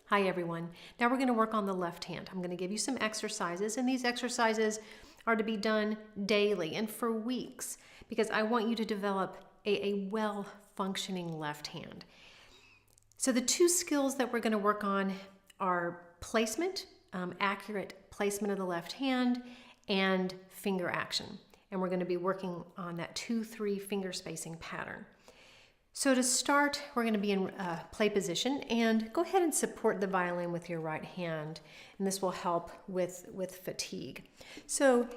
Hi everyone. Now we're going to work on the left hand. I'm going to give you some exercises, and these exercises are to be done daily and for weeks because I want you to develop a well-functioning left hand. So the two skills that we're going to work on are placement, accurate placement of the left hand, and finger action. And we're going to be working on that 2-3 finger spacing pattern. So to start, we're going to be in play position, and go ahead and support the violin with your right hand, and this will help with fatigue. So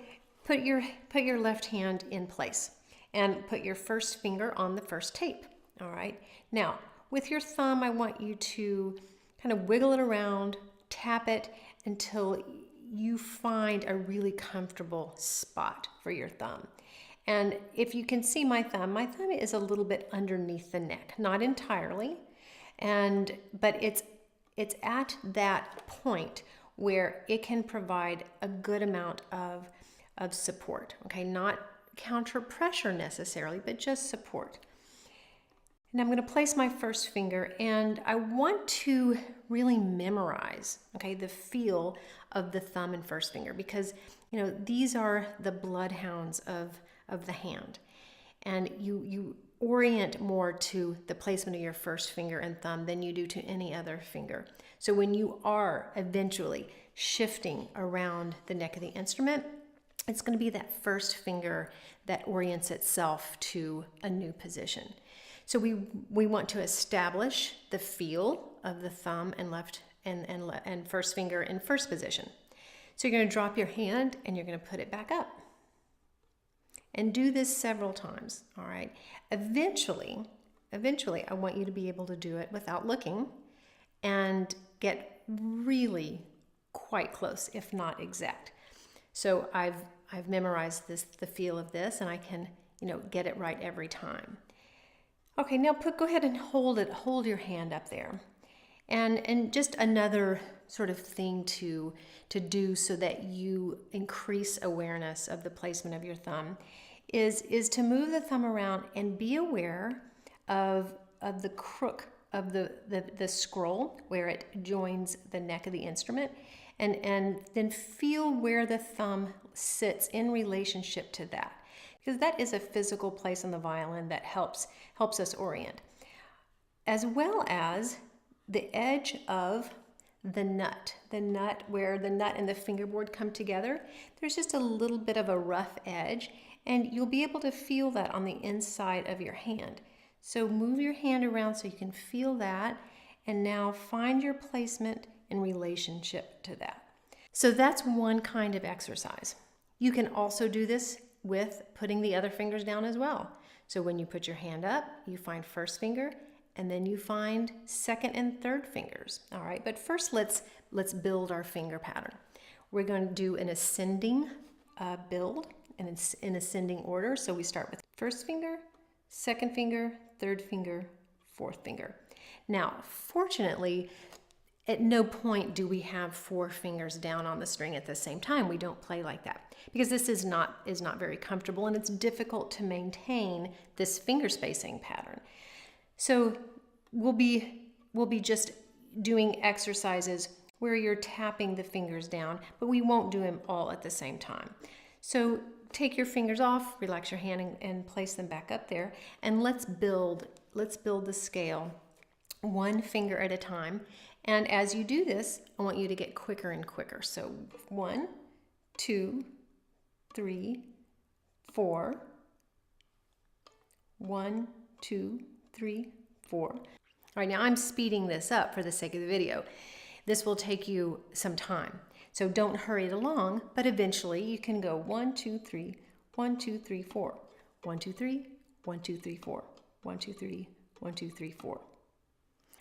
put your left hand in place and put your first finger on the first tape. All right. Now with your thumb, I want you to kind of wiggle it around, tap it until you find a really comfortable spot for your thumb. And if you can see my thumb is a little bit underneath the neck, not entirely, but it's at that point where it can provide a good amount of support. Okay, not counter pressure necessarily, but just support. And I'm going to place my first finger, and I want to really memorize, okay, the feel of the thumb and first finger, because these are the bloodhounds of the hand, and you orient more to the placement of your first finger and thumb than you do to any other finger. So when you are eventually shifting around the neck of the instrument, it's going to be that first finger that orients itself to a new position. So we want to establish the feel of the thumb and left and first finger in first position. So you're going to drop your hand and you're going to put it back up. And do this several times, all right? Eventually, I want you to be able to do it without looking and get really quite close, if not exact. So I've memorized the feel of this, and I can, get it right every time. Okay, now go ahead and hold your hand up there. And just another sort of thing to do so that you increase awareness of the placement of your thumb is to move the thumb around and be aware of the crook of the scroll where it joins the neck of the instrument, and then feel where the thumb sits in relationship to that, because that is a physical place on the violin that helps us orient, as well as the edge of the nut where the nut and the fingerboard come together. There's just a little bit of a rough edge, and you'll be able to feel that on the inside of your hand. So move your hand around so you can feel that, and now find your placement in relationship to that. So that's one kind of exercise. You can also do this with putting the other fingers down as well. So when you put your hand up, you find first finger, and then you find second and third fingers. All right, but first let's build our finger pattern. We're going to do an ascending build, and it's in ascending order. So we start with first finger, second finger, third finger, fourth finger. Now, fortunately, at no point do we have 4 fingers down on the string at the same time. We don't play like that because this is not very comfortable, and it's difficult to maintain this finger spacing pattern. So we'll be just doing exercises where you're tapping the fingers down, but we won't do them all at the same time. So take your fingers off, relax your hand, and place them back up there, and let's build the scale one finger at a time. And as you do this, I want you to get quicker and quicker. So 1, 2, 3, 4. 1, 2, 3, 4. All right, now I'm speeding this up for the sake of the video. This will take you some time, so don't hurry it along, but eventually you can go 1, 2, 3, 1, 2, 3, 4, 1, 2, 3, 1, 2, 3, 4, 1, 2, 3, 1, 2, 3, 4. All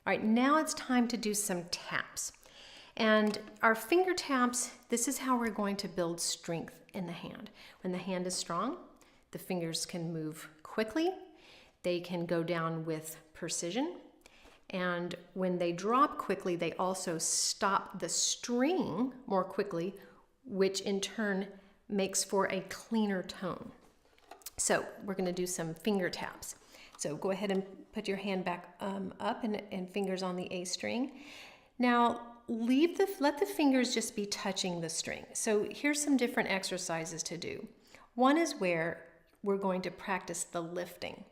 right, now it's time to do some taps. And our finger taps, this is how we're going to build strength in the hand. When the hand is strong, the fingers can move quickly, they can go down with precision, and when they drop quickly, they also stop the string more quickly, which in turn makes for a cleaner tone. So we're going to do some finger taps. So go ahead and put your hand back up and fingers on the A string. Now, let the fingers just be touching the string. So here's some different exercises to do. One is where we're going to practice the lifting.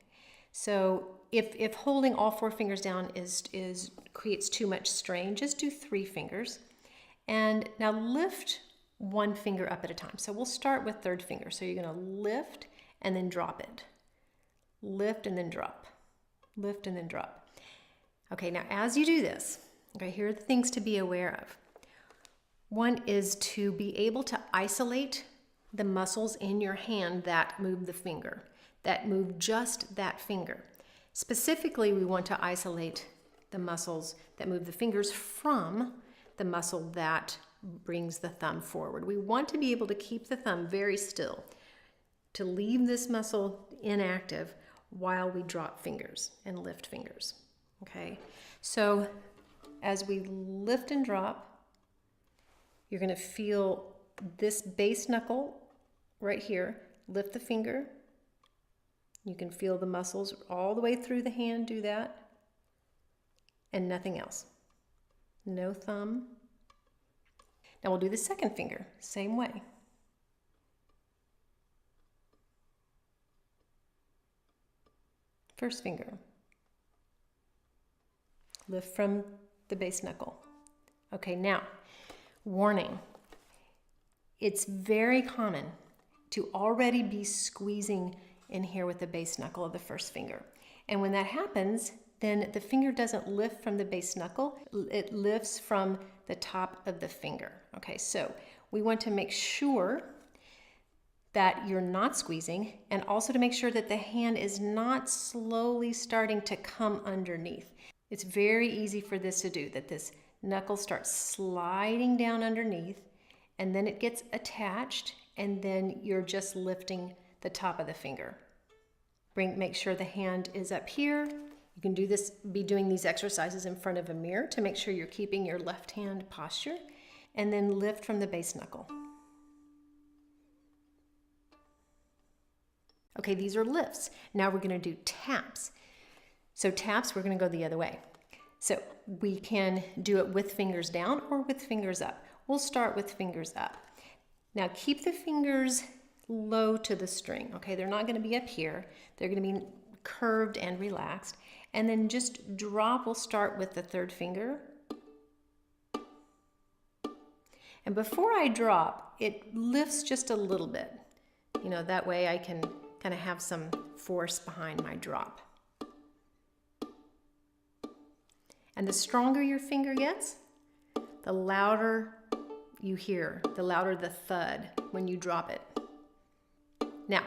So if holding all 4 fingers down creates too much strain, just do 3 fingers. And now lift 1 finger up at a time. So we'll start with 3rd finger. So you're going to lift and then drop it. Lift and then drop. Lift and then drop. Okay, now as you do this, okay, here are the things to be aware of. One is to be able to isolate the muscles in your hand that move the finger, that move just that finger. Specifically, we want to isolate the muscles that move the fingers from the muscle that brings the thumb forward. We want to be able to keep the thumb very still, to leave this muscle inactive while we drop fingers and lift fingers. Okay, so as we lift and drop, you're going to feel this base knuckle right here. Lift the finger. You can feel the muscles all the way through the hand. Do that. And nothing else. No thumb. Now we'll do the 2nd finger. Same way. First finger. Lift from the base knuckle. Okay, now, warning. It's very common to already be squeezing in here with the base knuckle of the 1st finger. And when that happens, then the finger doesn't lift from the base knuckle, it lifts from the top of the finger. Okay, so we want to make sure that you're not squeezing, and also to make sure that the hand is not slowly starting to come underneath. It's very easy for this to do, that this knuckle starts sliding down underneath, and then it gets attached, and then you're just lifting the top of the finger. Make sure the hand is up here. You can be doing these exercises in front of a mirror to make sure you're keeping your left hand posture, and then lift from the base knuckle. Okay, these are lifts. Now we're going to do taps. So taps, we're going to go the other way. So we can do it with fingers down or with fingers up. We'll start with fingers up. Now keep the fingers low to the string. Okay, they're not going to be up here. They're going to be curved and relaxed. And then just drop. We'll start with the 3rd finger. And before I drop, it lifts just a little bit. You know, that way I can kind of have some force behind my drop. And the stronger your finger gets, the louder you hear, the louder the thud when you drop it. Now,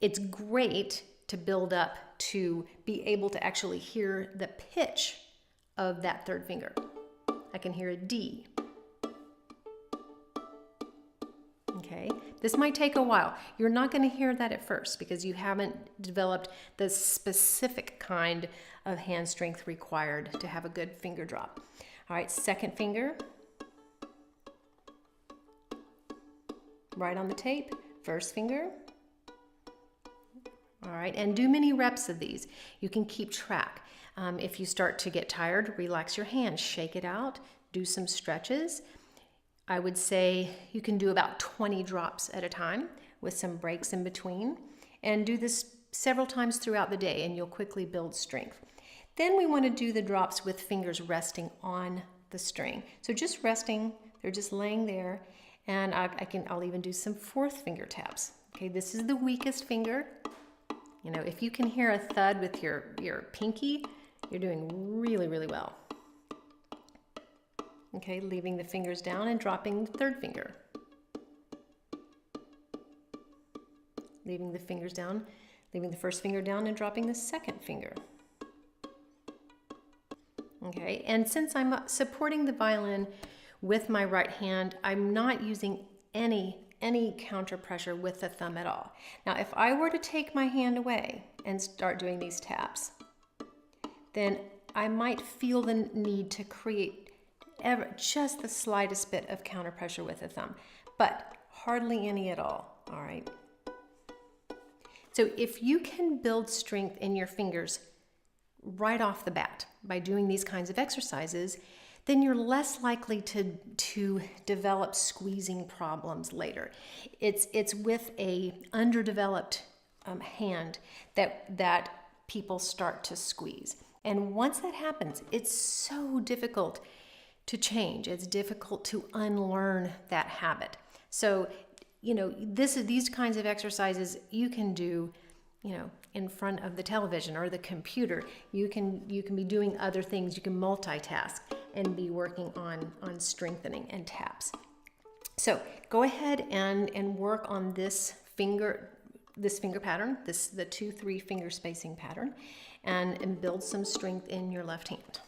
it's great to build up to be able to actually hear the pitch of that 3rd finger. I can hear a D. Okay, this might take a while. You're not going to hear that at first because you haven't developed the specific kind of hand strength required to have a good finger drop. All right, 2nd finger. Right on the tape. 1st finger. All right, and do many reps of these. You can keep track. If you start to get tired, relax your hands, shake it out, do some stretches. I would say you can do about 20 drops at a time with some breaks in between, and do this several times throughout the day, and you'll quickly build strength. Then we want to do the drops with fingers resting on the string. So just resting, they're just laying there, and I'll even do some 4th finger taps. Okay, this is the weakest finger. You know, if you can hear a thud with your pinky, you're doing really, really well. Okay, leaving the fingers down and dropping the 3rd finger. Leaving the fingers down, leaving the 1st finger down and dropping the 2nd finger. Okay, and since I'm supporting the violin with my right hand, I'm not using any counter pressure with the thumb at all. Now, if I were to take my hand away and start doing these taps, then I might feel the need to create just the slightest bit of counter pressure with the thumb, but hardly any at all. All right. So if you can build strength in your fingers right off the bat by doing these kinds of exercises, then you're less likely to develop squeezing problems later. It's with a underdeveloped hand that people start to squeeze. And once that happens, it's so difficult to change. It's difficult to unlearn that habit. So, these kinds of exercises you can do, in front of the television or the computer. You can be doing other things. You can multitask and be working on strengthening and taps. So go ahead and work on this finger pattern, the 2-3 finger spacing pattern, and build some strength in your left hand.